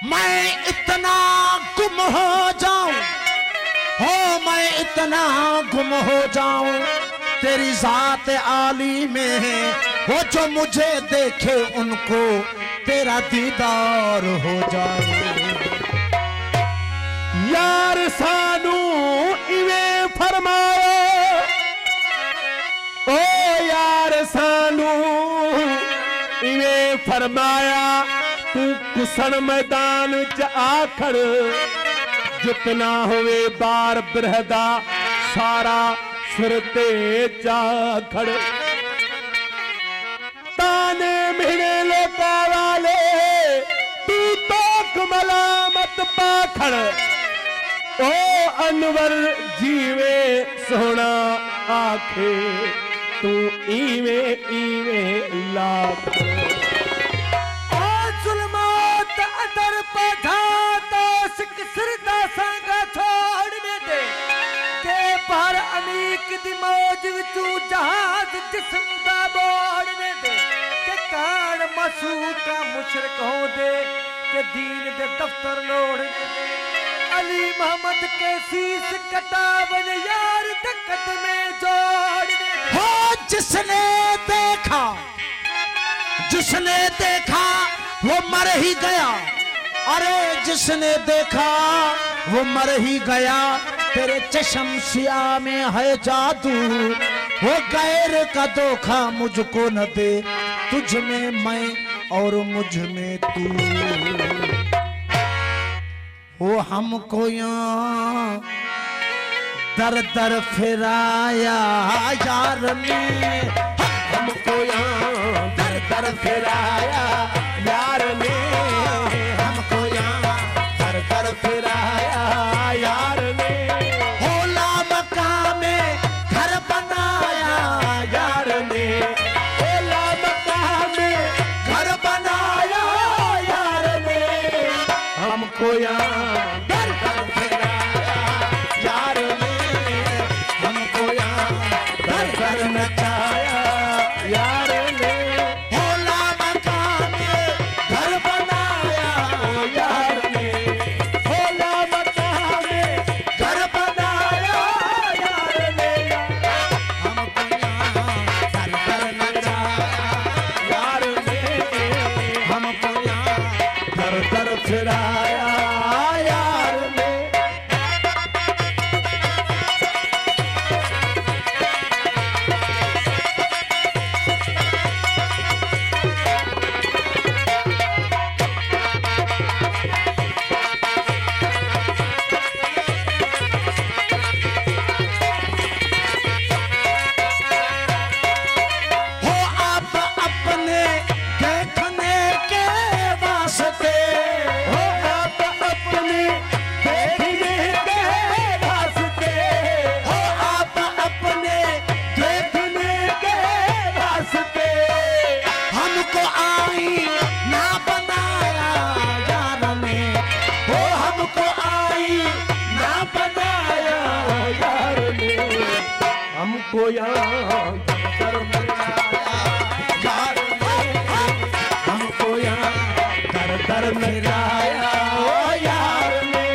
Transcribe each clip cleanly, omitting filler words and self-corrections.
मैं इतना गुम हो जाऊं, हो मैं इतना गुम हो जाऊं तेरी जात आली में, वो जो मुझे देखे उनको तेरा दीदार हो जाए। यार सानू इवे फरमाओ, ओ यार सानू इवे फरमाया, तू कुसन मैदान च आखड़, जितना होवे बार बिरहदा सारा सुरते चाखड़। ताने मिले लोका वाले तू तो मलामत पाखड़, ओ अनवर जीवे सोना आखे तू इवे इवे लाख। अदर पधा तो सिरदा संगा छोड़ने दे के पर अनीक दी मौज विचू जहाज जिस्म दा बोड़ने दे के कान मसूका मुशरक हो दे के दीन दे दफ्तर लोड़ने दे। अली मोहम्मद के शीश कटा बन यार तकत में जोड़ने दे। हो जिसने देखा वो मर ही गया, अरे जिसने देखा वो मर ही गया। तेरे चश्म सिया में है जादू, वो गैर का धोखा मुझको न दे, तुझ में मैं और मुझ में तू। वो हमको यहाँ दर दर फिराया यार ने, हमको यहाँ दर दर फिराया यार ने, हमको यहाँ दर दर फिराया यार ने। होला मकान में घर बनाया यार ने, होला मकान में घर बनाया यार ने, हमको यहाँ दर दर फिराया यार ने, हमको यहाँ दर दर नचाया यार ने। होला मकान में घर बनाया यार ने, होला मकान में घर बनाया यार ने, हमको यहाँ दर दर नचाया, यार ने, हमको यहाँ दर दर फिराया यार ने। हो आप अपने देखने के वास्ते, हो आप अपने देखने के वास्ते, हो आप अपने देखने के वास्ते, हमको आई ना बनाया यार ने, हो हमको आई ना बनाया यार ने, हमको यहाँ दर मिलाया यार ने, हमको यहाँ दर दर मिलाया ओ यार ने।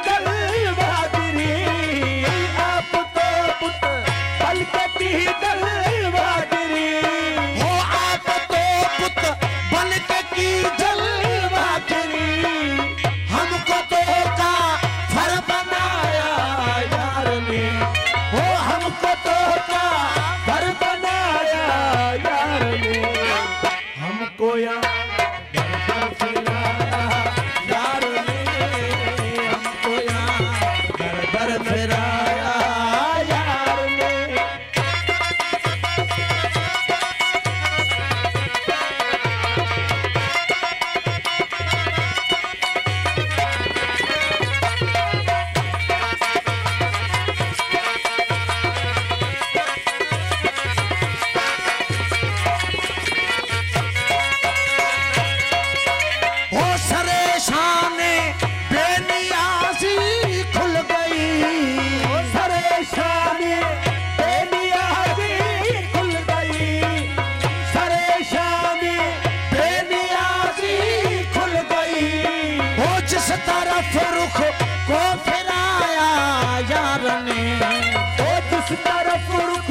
गल बहादुरी आप तो पुत पल की गल बहादुरी हो आप तो पुत बन के की जलवा करी हमको तो का फर बनाया यार ने हो हमको तो का घर बनाया यार ने हमको यहाँ घर घर फिराया यार ने हमको यहाँ घर घर फिराया यार ने हो सरे शाने बेनियाजी खुल गई सरेशानी बेनियाजी खुल गई सरेशानी बेनियाजी खुल गई हो जिस तरफ रुख को फिराया यार ने तो जिस तरफ रुख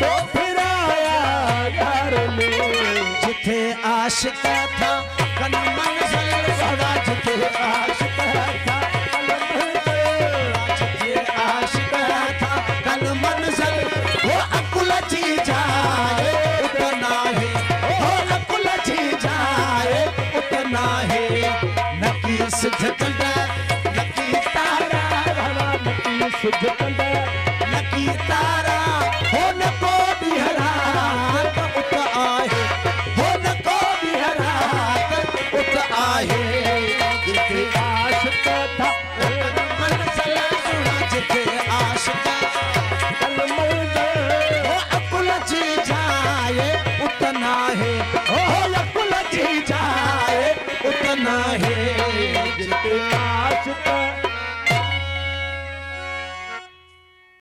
तो फिराया यार ने जिथे आशिक था कन मंजिल सदा जिथे आशिक था जिथे आशिक था कन मंजिल वो अकुल जी जाए उतना है हो अकुल जी जाए उतना है नकी सिद्धकंड नकी तारा हवा नकी सिद्ध कंद नकी तारा हो न को बिहरा उत आहे हो न को बिहरा उत आहे जिथे आशिक था मंजिल जिथे आशिक कल मंजिल वो अकुल जी जाए उतना है